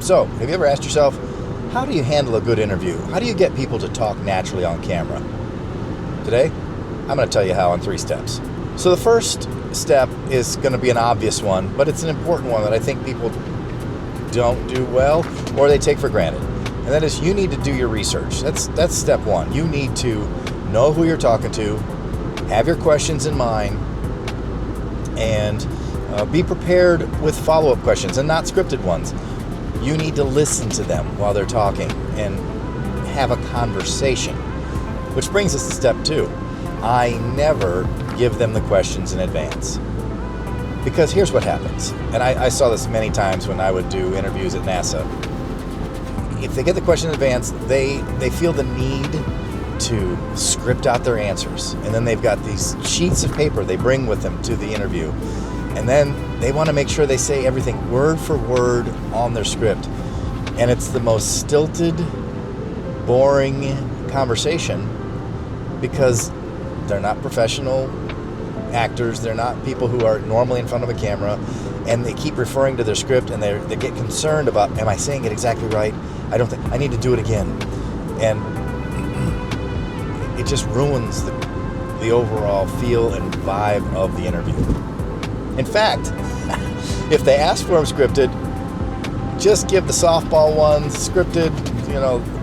So, have you ever asked yourself, how do you handle a good interview? How do you get people to talk naturally on camera? Today, I'm going to tell you how in 3 steps. So the first step is going to be an obvious one, but it's an important one that I think people don't do well or they take for granted. And that is, you need to do your research. That's step 1. You need to know who you're talking to, have your questions in mind, and be prepared with follow-up questions and not scripted ones. You need to listen to them while they're talking and have a conversation. Which brings us to step 2. I never give them the questions in advance. Because here's what happens, and I saw this many times when I would do interviews at NASA. If they get the question in advance, they feel the need to script out their answers. And then they've got these sheets of paper they bring with them to the interview. And then they want to make sure they say everything word for word on their script. And it's the most stilted, boring conversation because they're not professional actors. They're not people who are normally in front of a camera. And they keep referring to their script and they get concerned about, am I saying it exactly right? I need to do it again. And it just ruins the overall feel and vibe of the interview. In fact, if they ask for them scripted, just give the softball ones scripted,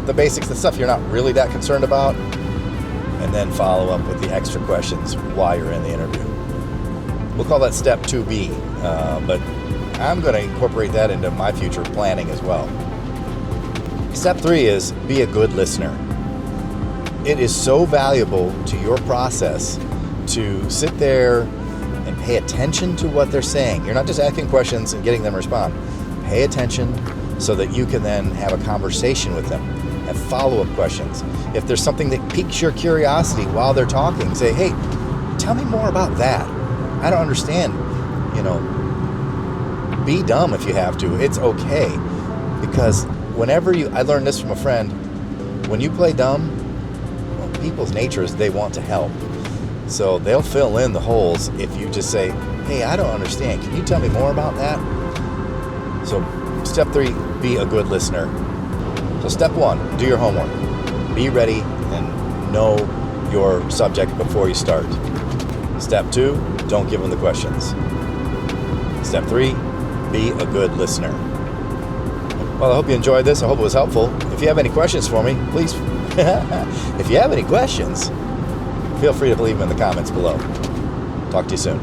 the basics, the stuff you're not really that concerned about, and then follow up with the extra questions while you're in the interview. We'll call that step 2B, but I'm going to incorporate that into my future planning as well. Step 3 is be a good listener. It is so valuable to your process to sit there and pay attention to what they're saying. You're not just asking questions and getting them to respond. Pay attention so that you can then have a conversation with them, have follow-up questions. If there's something that piques your curiosity while they're talking, say, hey, tell me more about that. I don't understand. Be dumb if you have to. It's okay. Because I learned this from a friend, when you play dumb, people's nature is they want to help. So they'll fill in the holes if you just say, hey, I don't understand. Can you tell me more about that? So step 3, be a good listener. So step 1, do your homework. Be ready and know your subject before you start. Step 2, don't give them the questions. Step 3, be a good listener. Well, I hope you enjoyed this. I hope it was helpful. If you have any questions for me, please, if you have any questions, feel free to leave them in the comments below. Talk to you soon.